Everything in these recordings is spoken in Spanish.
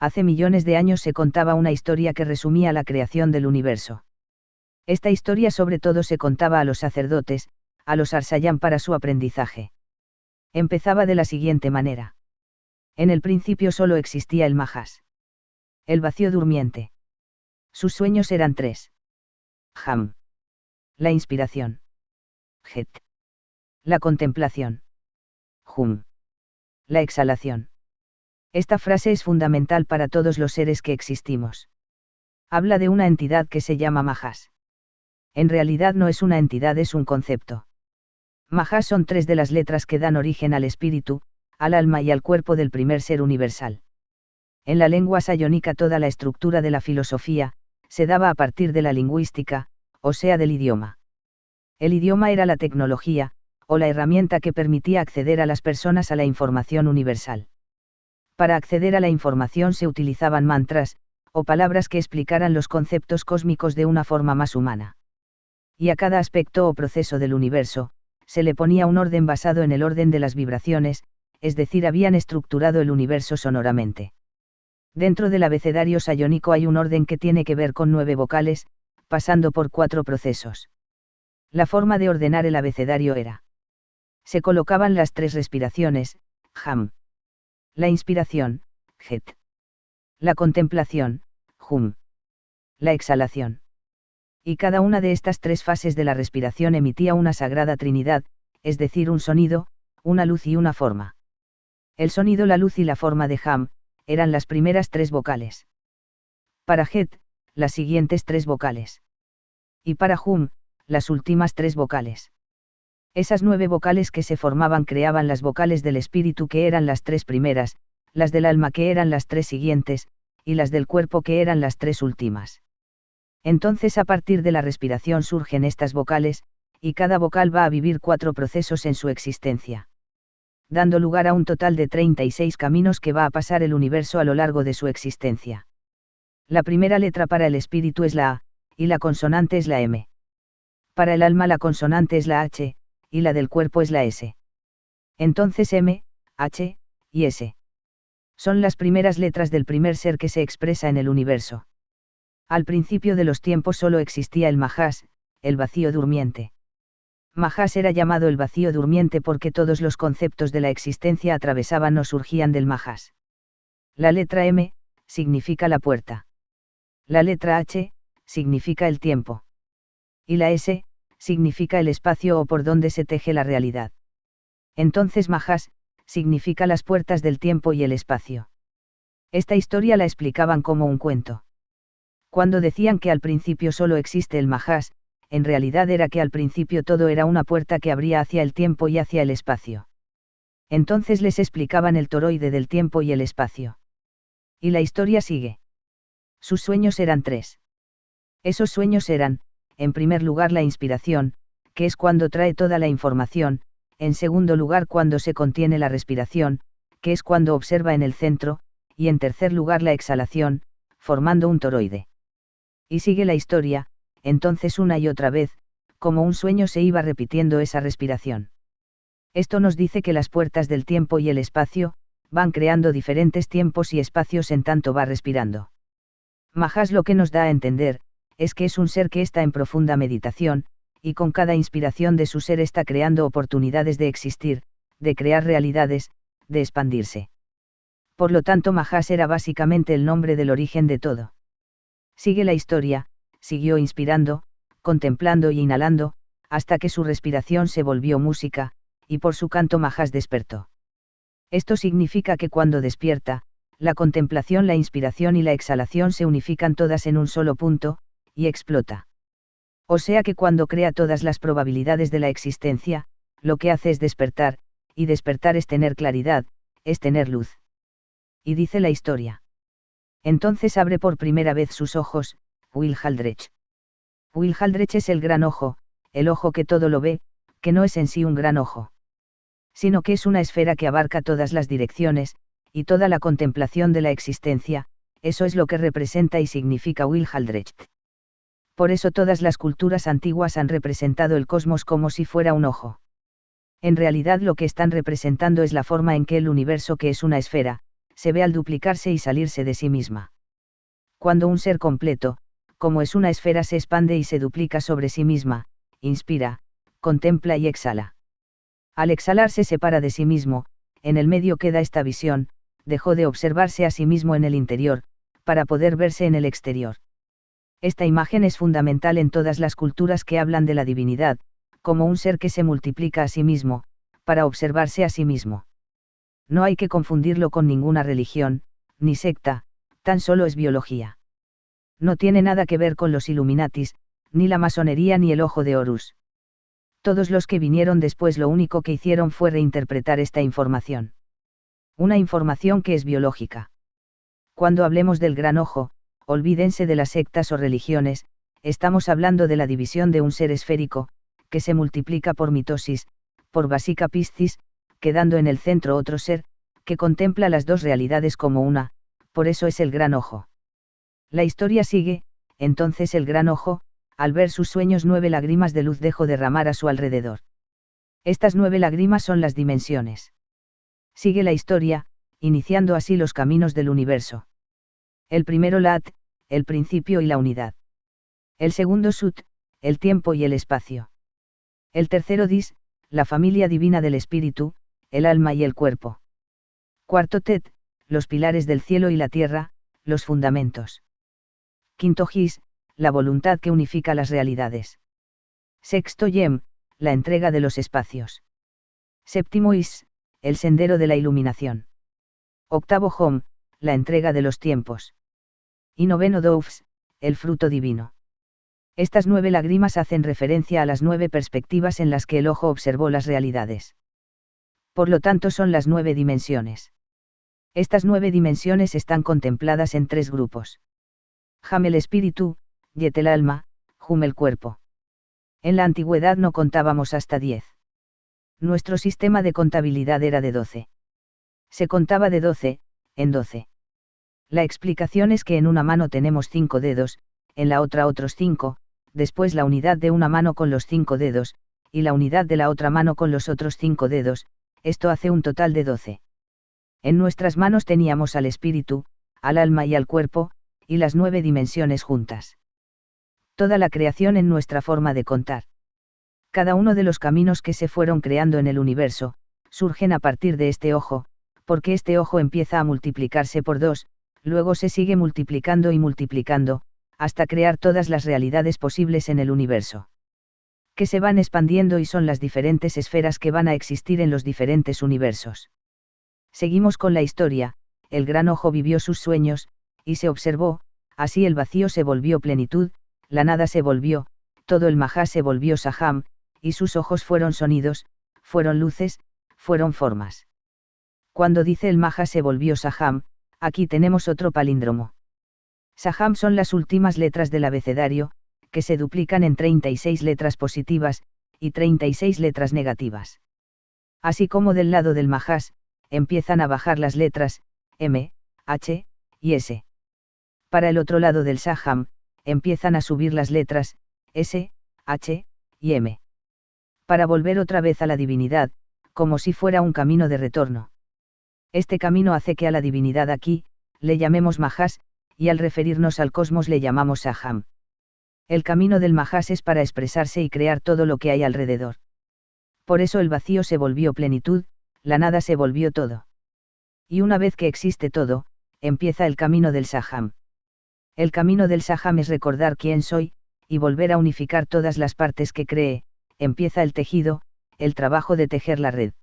Hace millones de años se contaba una historia que resumía la creación del universo. Esta historia sobre todo se contaba a los sacerdotes, a los Arsayán para su aprendizaje. Empezaba de la siguiente manera. En el principio solo existía el Majas. El vacío durmiente. Sus sueños eran tres. Ham. La inspiración. Het. La contemplación. Hum. La exhalación. Esta frase es fundamental para todos los seres que existimos. Habla de una entidad que se llama Majas. En realidad no es una entidad, es un concepto. Majas son tres de las letras que dan origen al espíritu, al alma y al cuerpo del primer ser universal. En la lengua sayónica toda la estructura de la filosofía se daba a partir de la lingüística, o sea del idioma. El idioma era la tecnología, o la herramienta que permitía acceder a las personas a la información universal. Para acceder a la información se utilizaban mantras, o palabras que explicaran los conceptos cósmicos de una forma más humana. Y a cada aspecto o proceso del universo, se le ponía un orden basado en el orden de las vibraciones, es decir, habían estructurado el universo sonoramente. Dentro del abecedario sayónico hay un orden que tiene que ver con 9 vocales, pasando por 4 procesos. La forma de ordenar el abecedario era: se colocaban las 3 respiraciones, ham. La inspiración, het. La contemplación, hum. La exhalación. Y cada una de estas 3 fases de la respiración emitía una sagrada trinidad, es decir, un sonido, una luz y una forma. El sonido, la luz y la forma de ham eran las primeras 3 vocales. Para het, las siguientes 3 vocales. Y para hum, las últimas 3 vocales. Esas 9 vocales que se formaban creaban las vocales del espíritu, que eran las 3 primeras, las del alma, que eran las 3 siguientes, y las del cuerpo, que eran las 3 últimas. Entonces a partir de la respiración surgen estas vocales, y cada vocal va a vivir 4 procesos en su existencia, dando lugar a un total de 36 caminos que va a pasar el universo a lo largo de su existencia. La primera letra para el espíritu es la A, y la consonante es la M. Para el alma la consonante es la H, y la del cuerpo es la S. Entonces M, H, y S son las primeras letras del primer ser que se expresa en el universo. Al principio de los tiempos solo existía el Majas, el vacío durmiente. Majas era llamado el vacío durmiente porque todos los conceptos de la existencia atravesaban o surgían del Majas. La letra M significa la puerta. La letra H significa el tiempo. Y la S significa el espacio o por donde se teje la realidad. Entonces Majas significa las puertas del tiempo y el espacio. Esta historia la explicaban como un cuento. Cuando decían que al principio solo existe el Majas, en realidad era que al principio todo era una puerta que abría hacia el tiempo y hacia el espacio. Entonces les explicaban el toroide del tiempo y el espacio. Y la historia sigue. Sus sueños eran 3. Esos sueños eran: en primer lugar la inspiración, que es cuando trae toda la información; en segundo lugar cuando se contiene la respiración, que es cuando observa en el centro; y en tercer lugar la exhalación, formando un toroide. Y sigue la historia, entonces una y otra vez, como un sueño se iba repitiendo esa respiración. Esto nos dice que las puertas del tiempo y el espacio van creando diferentes tiempos y espacios en tanto va respirando. Majas lo que nos da a entender es que es un ser que está en profunda meditación, y con cada inspiración de su ser está creando oportunidades de existir, de crear realidades, de expandirse. Por lo tanto Majas era básicamente el nombre del origen de todo. Sigue la historia, siguió inspirando, contemplando y inhalando, hasta que su respiración se volvió música, y por su canto Majas despertó. Esto significa que cuando despierta, la contemplación, la inspiración y la exhalación se unifican todas en un solo punto, y explota. O sea que cuando crea todas las probabilidades de la existencia, lo que hace es despertar, y despertar es tener claridad, es tener luz. Y dice la historia. Entonces abre por primera vez sus ojos, Will Haldrech. Will Haldrech es el gran ojo, el ojo que todo lo ve, que no es en sí un gran ojo, sino que es una esfera que abarca todas las direcciones, y toda la contemplación de la existencia, eso es lo que representa y significa Will Haldrech. Por eso todas las culturas antiguas han representado el cosmos como si fuera un ojo. En realidad lo que están representando es la forma en que el universo, que es una esfera, se ve al duplicarse y salirse de sí misma. Cuando un ser completo, como es una esfera, se expande y se duplica sobre sí misma, inspira, contempla y exhala. Al exhalar se separa de sí mismo, en el medio queda esta visión, dejó de observarse a sí mismo en el interior, para poder verse en el exterior. Esta imagen es fundamental en todas las culturas que hablan de la divinidad, como un ser que se multiplica a sí mismo, para observarse a sí mismo. No hay que confundirlo con ninguna religión, ni secta, tan solo es biología. No tiene nada que ver con los Illuminatis, ni la masonería ni el ojo de Horus. Todos los que vinieron después lo único que hicieron fue reinterpretar esta información. Una información que es biológica. Cuando hablemos del gran ojo, olvídense de las sectas o religiones, estamos hablando de la división de un ser esférico, que se multiplica por mitosis, por vasica piscis, quedando en el centro otro ser, que contempla las dos realidades como una, por eso es el gran ojo. La historia sigue, entonces el gran ojo, al ver sus sueños 9 lágrimas de luz dejó derramar a su alrededor. Estas 9 lágrimas son las dimensiones. Sigue la historia, iniciando así los caminos del universo. El primero Lat, el principio y la unidad. El segundo Sut, el tiempo y el espacio. El tercero Dis, la familia divina del espíritu, el alma y el cuerpo. Cuarto Tet, los pilares del cielo y la tierra, los fundamentos. Quinto Gis, la voluntad que unifica las realidades. Sexto Yem, la entrega de los espacios. Séptimo Is, el sendero de la iluminación. Octavo Hom, la entrega de los tiempos. Y noveno Doufs, el fruto divino. Estas 9 lágrimas hacen referencia a las 9 perspectivas en las que el ojo observó las realidades. Por lo tanto son las 9 dimensiones. Estas 9 dimensiones están contempladas en 3 grupos. Ham el espíritu, Yet el alma, Hum el cuerpo. En la antigüedad no contábamos hasta 10. Nuestro sistema de contabilidad era de 12. Se contaba de 12, en 12. La explicación es que en una mano tenemos 5 dedos, en la otra otros 5, después la unidad de una mano con los 5 dedos, y la unidad de la otra mano con los otros 5 dedos, esto hace un total de 12. En nuestras manos teníamos al espíritu, al alma y al cuerpo, y las 9 dimensiones juntas. Toda la creación en nuestra forma de contar. Cada uno de los caminos que se fueron creando en el universo, surgen a partir de este ojo, porque este ojo empieza a multiplicarse por 2, luego se sigue multiplicando y multiplicando, hasta crear todas las realidades posibles en el universo. Que se van expandiendo y son las diferentes esferas que van a existir en los diferentes universos. Seguimos con la historia, el gran ojo vivió sus sueños, y se observó, así el vacío se volvió plenitud, la nada se volvió, todo el Mahá se volvió Saham, y sus ojos fueron sonidos, fueron luces, fueron formas. Cuando dice el Mahá se volvió Saham, aquí tenemos otro palíndromo. Saham son las últimas letras del abecedario, que se duplican en 36 letras positivas, y 36 letras negativas. Así como del lado del Mahás, empiezan a bajar las letras, M, H, y S. Para el otro lado del Saham, empiezan a subir las letras, S, H, y M. Para volver otra vez a la divinidad, como si fuera un camino de retorno. Este camino hace que a la divinidad aquí, le llamemos Mahás, y al referirnos al cosmos le llamamos Saham. El camino del Mahás es para expresarse y crear todo lo que hay alrededor. Por eso el vacío se volvió plenitud, la nada se volvió todo. Y una vez que existe todo, empieza el camino del Saham. El camino del Saham es recordar quién soy, y volver a unificar todas las partes que cree, empieza el tejido, el trabajo de tejer la red.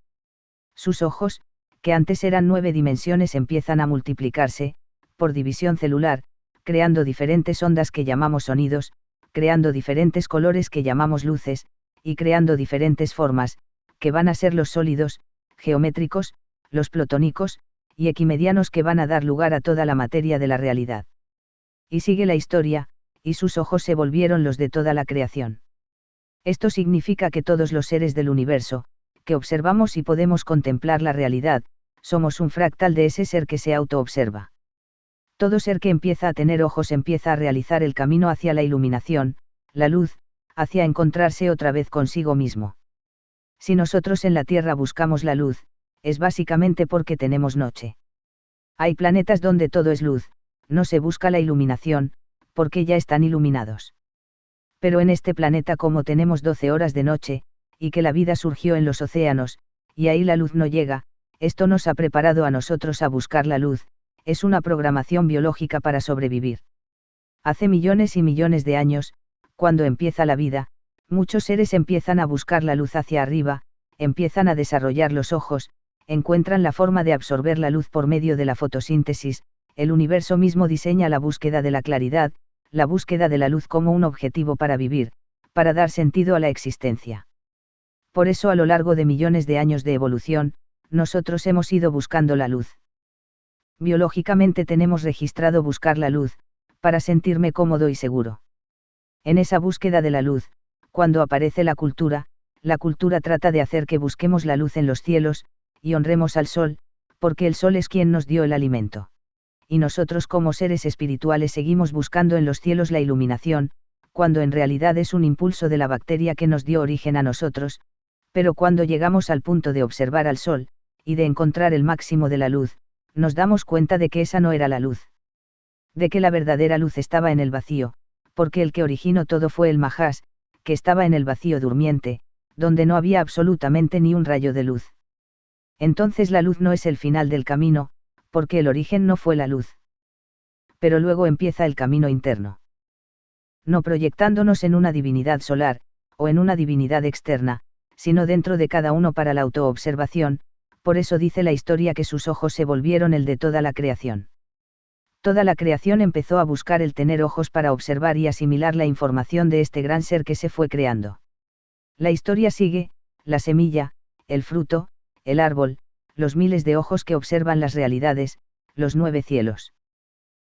Sus ojos, que antes eran 9 dimensiones, empiezan a multiplicarse, por división celular, creando diferentes ondas que llamamos sonidos, creando diferentes colores que llamamos luces, y creando diferentes formas, que van a ser los sólidos, geométricos, los plutónicos, y equimedianos que van a dar lugar a toda la materia de la realidad. Y sigue la historia, y sus ojos se volvieron los de toda la creación. Esto significa que todos los seres del universo, que observamos y podemos contemplar la realidad, somos un fractal de ese ser que se autoobserva. Todo ser que empieza a tener ojos empieza a realizar el camino hacia la iluminación, la luz, hacia encontrarse otra vez consigo mismo. Si nosotros en la Tierra buscamos la luz, es básicamente porque tenemos noche. Hay planetas donde todo es luz, no se busca la iluminación, porque ya están iluminados. Pero en este planeta, como tenemos 12 horas de noche, y que la vida surgió en los océanos, y ahí la luz no llega, esto nos ha preparado a nosotros a buscar la luz, es una programación biológica para sobrevivir. Hace millones y millones de años, cuando empieza la vida, muchos seres empiezan a buscar la luz hacia arriba, empiezan a desarrollar los ojos, encuentran la forma de absorber la luz por medio de la fotosíntesis, el universo mismo diseña la búsqueda de la claridad, la búsqueda de la luz como un objetivo para vivir, para dar sentido a la existencia. Por eso a lo largo de millones de años de evolución, nosotros hemos ido buscando la luz. Biológicamente tenemos registrado buscar la luz, para sentirme cómodo y seguro. En esa búsqueda de la luz, cuando aparece la cultura trata de hacer que busquemos la luz en los cielos, y honremos al sol, porque el sol es quien nos dio el alimento. Y nosotros como seres espirituales seguimos buscando en los cielos la iluminación, cuando en realidad es un impulso de la bacteria que nos dio origen a nosotros, pero cuando llegamos al punto de observar al sol, y de encontrar el máximo de la luz, nos damos cuenta de que esa no era la luz. De que la verdadera luz estaba en el vacío, porque el que originó todo fue el Mahas, que estaba en el vacío durmiente, donde no había absolutamente ni un rayo de luz. Entonces la luz no es el final del camino, porque el origen no fue la luz. Pero luego empieza el camino interno. No proyectándonos en una divinidad solar, o en una divinidad externa, sino dentro de cada uno para la autoobservación, por eso dice la historia que sus ojos se volvieron el de toda la creación. Toda la creación empezó a buscar el tener ojos para observar y asimilar la información de este gran ser que se fue creando. La historia sigue, la semilla, el fruto, el árbol, los miles de ojos que observan las realidades, los 9 cielos.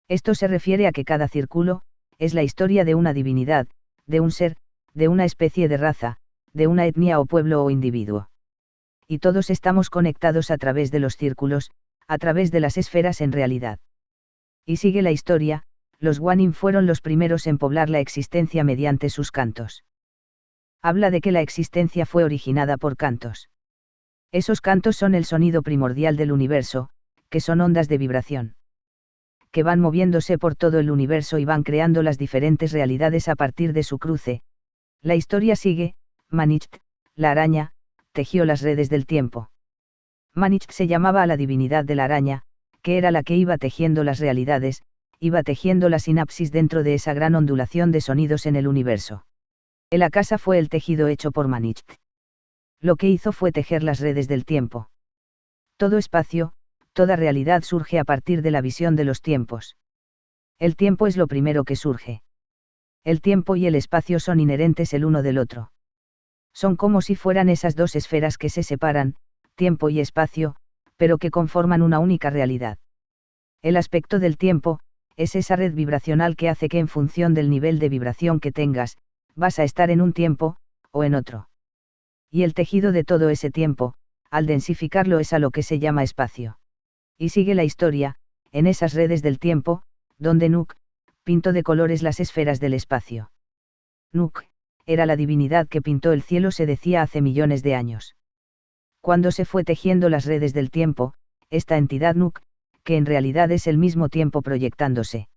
Esto se refiere a que cada círculo, es la historia de una divinidad, de un ser, de una especie de raza, de una etnia o pueblo o individuo. Y todos estamos conectados a través de los círculos, a través de las esferas en realidad. Y sigue la historia, los Guanyin fueron los primeros en poblar la existencia mediante sus cantos. Habla de que la existencia fue originada por cantos. Esos cantos son el sonido primordial del universo, que son ondas de vibración, que van moviéndose por todo el universo y van creando las diferentes realidades a partir de su cruce. La historia sigue, Manicht, la araña, tejió las redes del tiempo. Manicht se llamaba a la divinidad de la araña, que era la que iba tejiendo las realidades, iba tejiendo la sinapsis dentro de esa gran ondulación de sonidos en el universo. El Akasa fue el tejido hecho por Manicht. Lo que hizo fue tejer las redes del tiempo. Todo espacio, toda realidad surge a partir de la visión de los tiempos. El tiempo es lo primero que surge. El tiempo y el espacio son inherentes el uno del otro. Son como si fueran esas dos esferas que se separan, tiempo y espacio, pero que conforman una única realidad. El aspecto del tiempo, es esa red vibracional que hace que en función del nivel de vibración que tengas, vas a estar en un tiempo, o en otro. Y el tejido de todo ese tiempo, al densificarlo es a lo que se llama espacio. Y sigue la historia, en esas redes del tiempo, donde Nuk, pintó de colores las esferas del espacio. Nuk, era la divinidad que pintó el cielo, se decía hace millones de años. Cuando se fue tejiendo las redes del tiempo, esta entidad Nuk, que en realidad es el mismo tiempo proyectándose.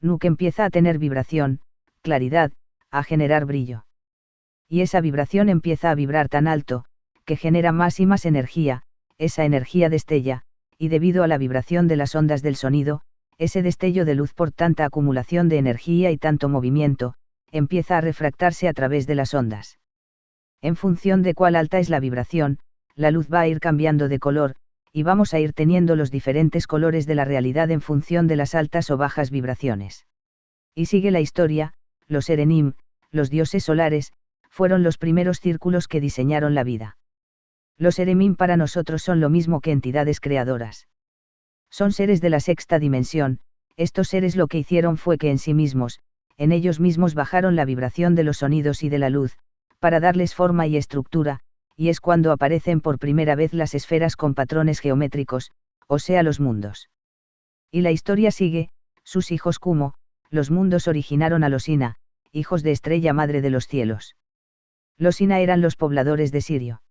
Nuk empieza a tener vibración, claridad, a generar brillo. Y esa vibración empieza a vibrar tan alto, que genera más y más energía, esa energía destella, y debido a la vibración de las ondas del sonido, ese destello de luz por tanta acumulación de energía y tanto movimiento, empieza a refractarse a través de las ondas. En función de cuál alta es la vibración, la luz va a ir cambiando de color, y vamos a ir teniendo los diferentes colores de la realidad en función de las altas o bajas vibraciones. Y sigue la historia, los Erenim, los dioses solares, fueron los primeros círculos que diseñaron la vida. Los Erenim para nosotros son lo mismo que entidades creadoras. Son seres de la sexta dimensión, estos seres lo que hicieron fue que en sí mismos, en ellos mismos bajaron la vibración de los sonidos y de la luz, para darles forma y estructura, y es cuando aparecen por primera vez las esferas con patrones geométricos, o sea los mundos. Y la historia sigue, sus hijos Kumo, los mundos originaron a los Ina, hijos de Estrella Madre de los Cielos. Los Ina eran los pobladores de Sirio.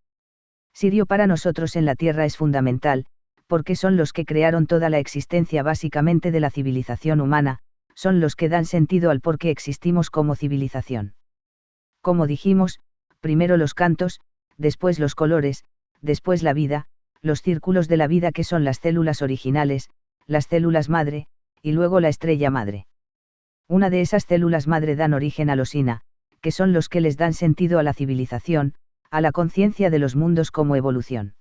Sirio para nosotros en la Tierra es fundamental, porque son los que crearon toda la existencia básicamente de la civilización humana, son los que dan sentido al por qué existimos como civilización. Como dijimos, primero los cantos, después los colores, después la vida, los círculos de la vida que son las células originales, las células madre, y luego la estrella madre. Una de esas células madre dan origen a los Ina, que son los que les dan sentido a la civilización, a la conciencia de los mundos como evolución.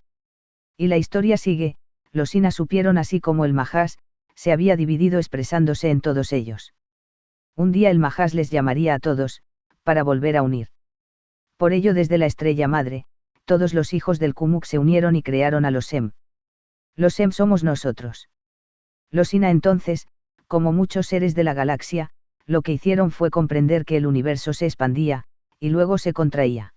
Y la historia sigue, los Ina supieron así como el Majas, se había dividido expresándose en todos ellos. Un día el Majas les llamaría a todos, para volver a unir. Por ello desde la estrella madre, todos los hijos del Kumuk se unieron y crearon a los Sem. Los Sem somos nosotros. Los Ina entonces, como muchos seres de la galaxia, lo que hicieron fue comprender que el universo se expandía, y luego se contraía.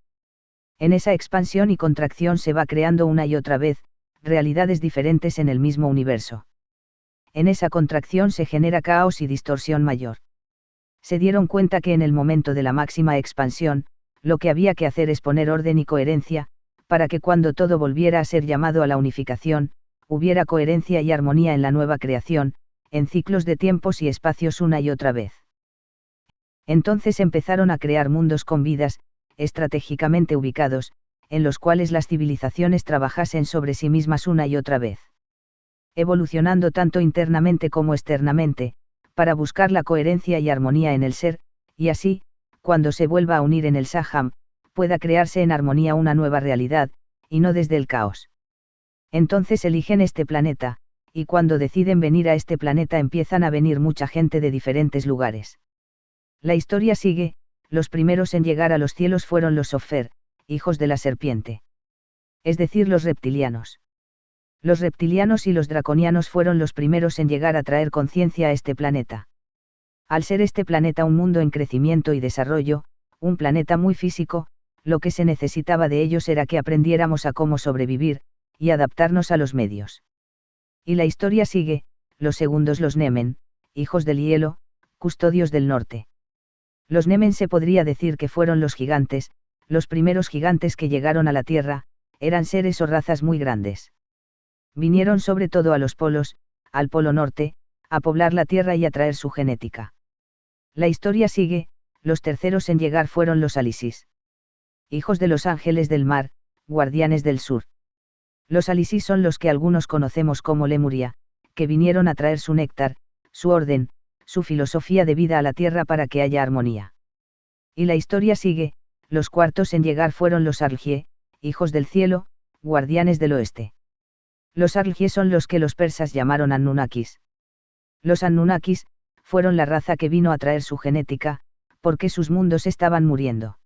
En esa expansión y contracción se va creando una y otra vez, realidades diferentes en el mismo universo. En esa contracción se genera caos y distorsión mayor. Se dieron cuenta que en el momento de la máxima expansión, lo que había que hacer es poner orden y coherencia, para que cuando todo volviera a ser llamado a la unificación, hubiera coherencia y armonía en la nueva creación, en ciclos de tiempos y espacios una y otra vez. Entonces empezaron a crear mundos con vidas, estratégicamente ubicados, en los cuales las civilizaciones trabajasen sobre sí mismas una y otra vez. Evolucionando tanto internamente como externamente, para buscar la coherencia y armonía en el ser, y así, cuando se vuelva a unir en el Saham, pueda crearse en armonía una nueva realidad, y no desde el caos. Entonces eligen este planeta, y cuando deciden venir a este planeta empiezan a venir mucha gente de diferentes lugares. La historia sigue, los primeros en llegar a los cielos fueron los Sofer, hijos de la serpiente. Es decir, los reptilianos. Los reptilianos y los draconianos fueron los primeros en llegar a traer conciencia a este planeta. Al ser este planeta un mundo en crecimiento y desarrollo, un planeta muy físico, lo que se necesitaba de ellos era que aprendiéramos a cómo sobrevivir, y adaptarnos a los medios. Y la historia sigue, los segundos los Nemen, hijos del hielo, custodios del norte. Los Nemen se podría decir que fueron los gigantes, los primeros gigantes que llegaron a la Tierra, eran seres o razas muy grandes. Vinieron sobre todo a los polos, al polo norte, a poblar la Tierra y a traer su genética. La historia sigue, los terceros en llegar fueron los Alisis. Hijos de los ángeles del mar, guardianes del sur. Los Alisis son los que algunos conocemos como Lemuria, que vinieron a traer su néctar, su orden, su filosofía de vida a la Tierra para que haya armonía. Y la historia sigue, los cuartos en llegar fueron los Arlgie, hijos del cielo, guardianes del oeste. Los Arlgie son los que los persas llamaron Anunnakis. Los Anunnakis fueron la raza que vino a traer su genética, porque sus mundos estaban muriendo.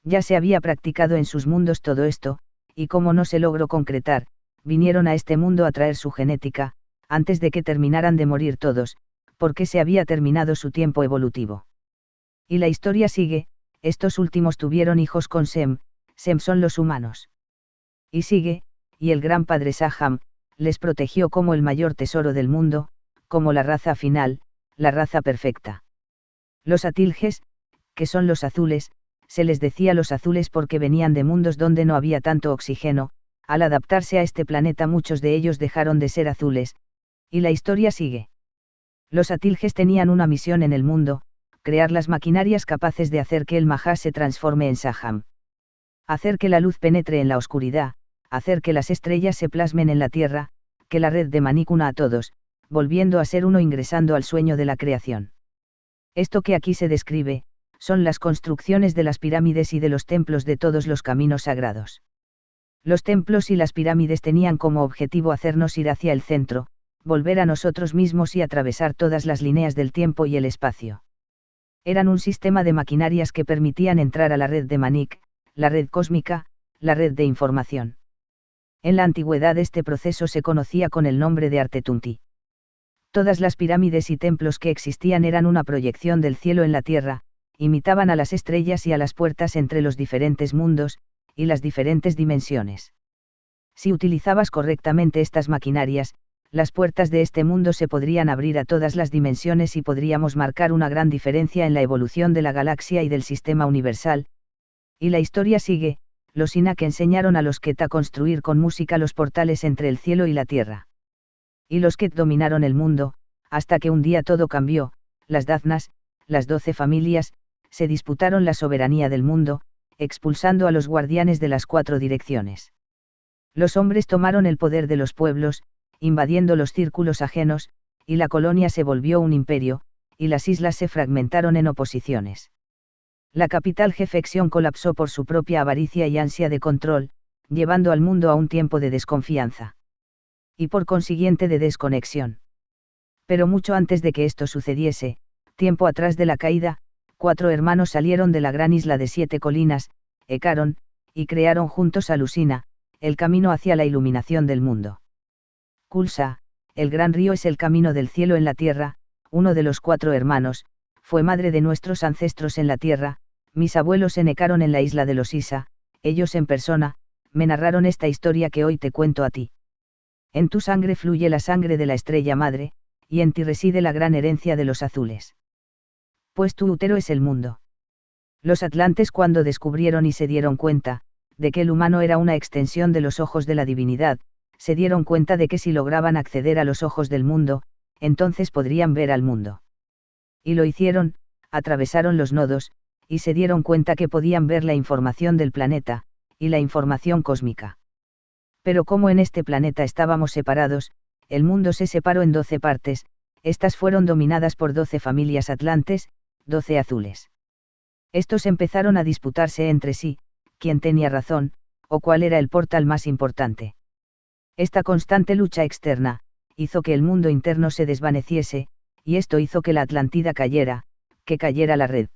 Ya se había practicado en sus mundos todo esto, y como no se logró concretar, vinieron a este mundo a traer su genética, antes de que terminaran de morir todos, porque se había terminado su tiempo evolutivo. Y la historia sigue, estos últimos tuvieron hijos con Sem, Sem son los humanos. Y sigue, y el gran padre Saham, les protegió como el mayor tesoro del mundo, como la raza final, la raza perfecta. Los Atilges, que son los azules, se les decía los azules porque venían de mundos donde no había tanto oxígeno, al adaptarse a este planeta muchos de ellos dejaron de ser azules, y la historia sigue. Los Atilges tenían una misión en el mundo, crear las maquinarias capaces de hacer que el Majas se transforme en Saham. Hacer que la luz penetre en la oscuridad, hacer que las estrellas se plasmen en la tierra, que la red de Manik una a todos, volviendo a ser uno ingresando al sueño de la creación. Esto que aquí se describe, son las construcciones de las pirámides y de los templos de todos los caminos sagrados. Los templos y las pirámides tenían como objetivo hacernos ir hacia el centro, volver a nosotros mismos y atravesar todas las líneas del tiempo y el espacio. Eran un sistema de maquinarias que permitían entrar a la red de Manik, la red cósmica, la red de información. En la antigüedad este proceso se conocía con el nombre de Artetunti. Todas las pirámides y templos que existían eran una proyección del cielo en la tierra, imitaban a las estrellas y a las puertas entre los diferentes mundos, y las diferentes dimensiones. Si utilizabas correctamente estas maquinarias, las puertas de este mundo se podrían abrir a todas las dimensiones y podríamos marcar una gran diferencia en la evolución de la galaxia y del sistema universal. Y la historia sigue, los Ina que enseñaron a los Ket a construir con música los portales entre el cielo y la tierra. Y los Ket dominaron el mundo, hasta que un día todo cambió, las Daznas, las 12 familias, se disputaron la soberanía del mundo, expulsando a los guardianes de las 4 direcciones. Los hombres tomaron el poder de los pueblos, invadiendo los círculos ajenos, y la colonia se volvió un imperio, y las islas se fragmentaron en oposiciones. La capital Jefexión colapsó por su propia avaricia y ansia de control, llevando al mundo a un tiempo de desconfianza. Y por consiguiente de desconexión. Pero mucho antes de que esto sucediese, tiempo atrás de la caída, 4 hermanos salieron de la gran isla de 7 colinas, Hecaron, y crearon juntos a Lusina, el camino hacia la iluminación del mundo. Kulsa, el gran río es el camino del cielo en la tierra, uno de los 4 hermanos, fue madre de nuestros ancestros en la tierra, mis abuelos en Hecaron en la isla de los Isa, ellos en persona, me narraron esta historia que hoy te cuento a ti. En tu sangre fluye la sangre de la estrella madre, y en ti reside la gran herencia de los azules. Pues tu útero es el mundo. Los atlantes cuando descubrieron y se dieron cuenta, de que el humano era una extensión de los ojos de la divinidad, se dieron cuenta de que si lograban acceder a los ojos del mundo, entonces podrían ver al mundo. Y lo hicieron, atravesaron los nodos, y se dieron cuenta que podían ver la información del planeta, y la información cósmica. Pero como en este planeta estábamos separados, el mundo se separó en 12 partes, estas fueron dominadas por 12 familias atlantes, 12 azules. Estos empezaron a disputarse entre sí, quién tenía razón, o cuál era el portal más importante. Esta constante lucha externa, hizo que el mundo interno se desvaneciese, y esto hizo que la Atlántida cayera, que cayera la red.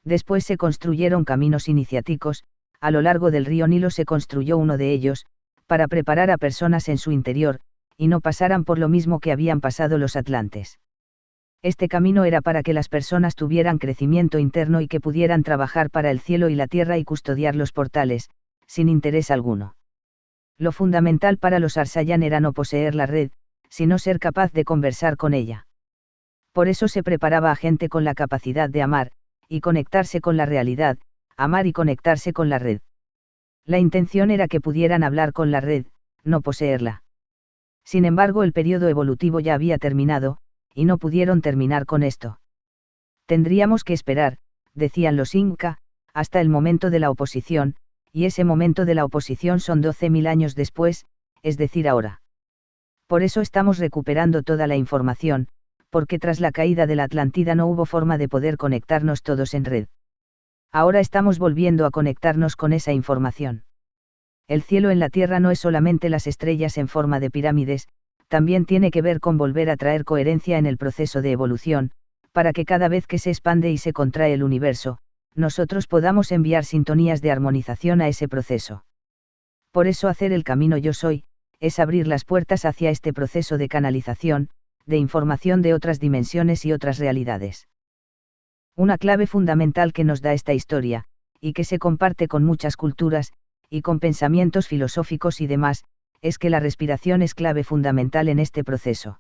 Después se construyeron caminos iniciáticos, a lo largo del río Nilo se construyó uno de ellos, para preparar a personas en su interior, y no pasaran por lo mismo que habían pasado los atlantes. Este camino era para que las personas tuvieran crecimiento interno y que pudieran trabajar para el cielo y la tierra y custodiar los portales, sin interés alguno. Lo fundamental para los Arsayan era no poseer la red, sino ser capaz de conversar con ella. Por eso se preparaba a gente con la capacidad de amar, y conectarse con la realidad, amar y conectarse con la red. La intención era que pudieran hablar con la red, no poseerla. Sin embargo, el periodo evolutivo ya había terminado, y no pudieron terminar con esto. Tendríamos que esperar, decían los Inca, hasta el momento de la oposición, y ese momento de la oposición son 12.000 años después, es decir ahora. Por eso estamos recuperando toda la información, porque tras la caída de la Atlántida no hubo forma de poder conectarnos todos en red. Ahora estamos volviendo a conectarnos con esa información. El cielo en la tierra no es solamente las estrellas en forma de pirámides, también tiene que ver con volver a traer coherencia en el proceso de evolución, para que cada vez que se expande y se contrae el universo, nosotros podamos enviar sintonías de armonización a ese proceso. Por eso hacer el camino yo soy, es abrir las puertas hacia este proceso de canalización, de información de otras dimensiones y otras realidades. Una clave fundamental que nos da esta historia, y que se comparte con muchas culturas, y con pensamientos filosóficos y demás, es que la respiración es clave fundamental en este proceso.